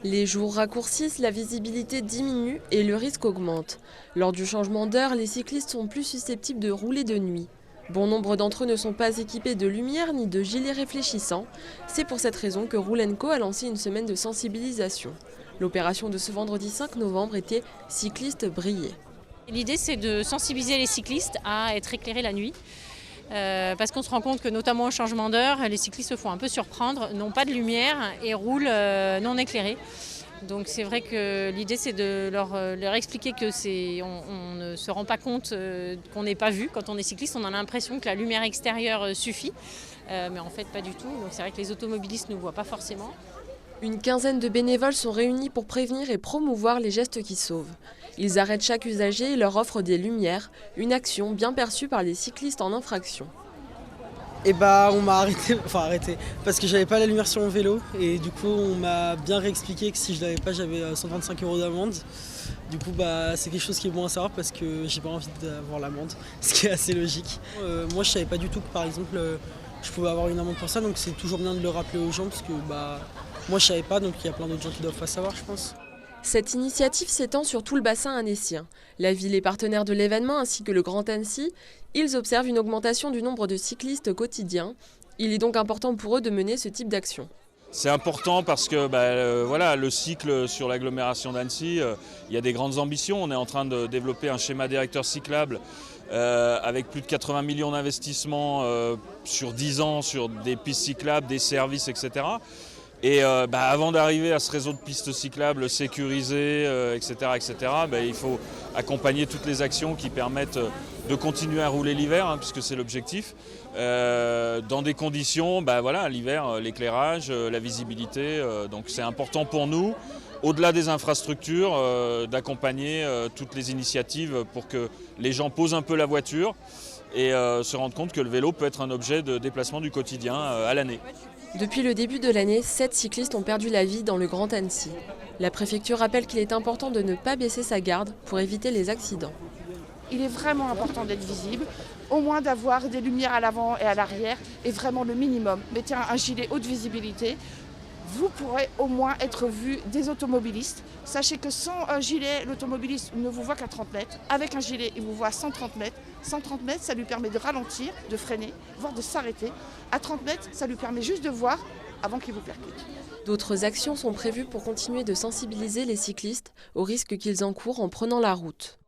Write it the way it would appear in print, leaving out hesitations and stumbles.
Les jours raccourcissent, la visibilité diminue et le risque augmente. Lors du changement d'heure, les cyclistes sont plus susceptibles de rouler de nuit. Bon nombre d'entre eux ne sont pas équipés de lumière ni de gilets réfléchissants. C'est pour cette raison que Roule & Co a lancé une semaine de sensibilisation. L'opération de ce vendredi 5 novembre était « Cyclistes brillés ». L'idée, c'est de sensibiliser les cyclistes à être éclairés la nuit. Parce qu'on se rend compte que notamment au changement d'heure, les cyclistes se font un peu surprendre, n'ont pas de lumière et roulent non éclairés. Donc c'est vrai que l'idée, c'est de leur expliquer que on ne se rend pas compte qu'on n'est pas vu. Quand on est cycliste, on a l'impression que la lumière extérieure suffit, mais en fait pas du tout. Donc c'est vrai que les automobilistes ne voient pas forcément. Une quinzaine de bénévoles sont réunis pour prévenir et promouvoir les gestes qui sauvent. Ils arrêtent chaque usager et leur offrent des lumières, une action bien perçue par les cyclistes en infraction. Et on m'a arrêté, parce que j'avais pas la lumière sur mon vélo et du coup on m'a bien réexpliqué que si je l'avais pas j'avais 125 € d'amende. Du coup c'est quelque chose qui est bon à savoir parce que j'ai pas envie d'avoir l'amende, ce qui est assez logique. Moi je savais pas du tout que par exemple je pouvais avoir une amende pour ça, donc c'est toujours bien de le rappeler aux gens parce que moi je savais pas, donc il y a plein d'autres gens qui doivent pas savoir je pense. Cette initiative s'étend sur tout le bassin annécien. La ville est partenaire de l'événement ainsi que le Grand Annecy. Ils observent une augmentation du nombre de cyclistes quotidiens. Il est donc important pour eux de mener ce type d'action. C'est important parce que le cycle sur l'agglomération d'Annecy, il y a des grandes ambitions. On est en train de développer un schéma directeur cyclable avec plus de 80 millions d'investissements sur 10 ans sur des pistes cyclables, des services, etc. Et avant d'arriver à ce réseau de pistes cyclables sécurisées, etc., il faut accompagner toutes les actions qui permettent de continuer à rouler l'hiver, puisque c'est l'objectif, dans des conditions, l'hiver, l'éclairage, la visibilité. Donc c'est important pour nous, au-delà des infrastructures, d'accompagner toutes les initiatives pour que les gens posent un peu la voiture et se rendent compte que le vélo peut être un objet de déplacement du quotidien à l'année. Depuis le début de l'année, 7 cyclistes ont perdu la vie dans le Grand Annecy. La préfecture rappelle qu'il est important de ne pas baisser sa garde pour éviter les accidents. Il est vraiment important d'être visible, au moins d'avoir des lumières à l'avant et à l'arrière, et vraiment le minimum. Mettez un gilet haute visibilité, vous pourrez au moins être vu des automobilistes. Sachez que sans un gilet, l'automobiliste ne vous voit qu'à 30 mètres. Avec un gilet, il vous voit à 130 mètres. 130 mètres, ça lui permet de ralentir, de freiner, voire de s'arrêter. À 30 mètres, ça lui permet juste de voir avant qu'il vous percute. D'autres actions sont prévues pour continuer de sensibiliser les cyclistes aux risques qu'ils encourent en prenant la route.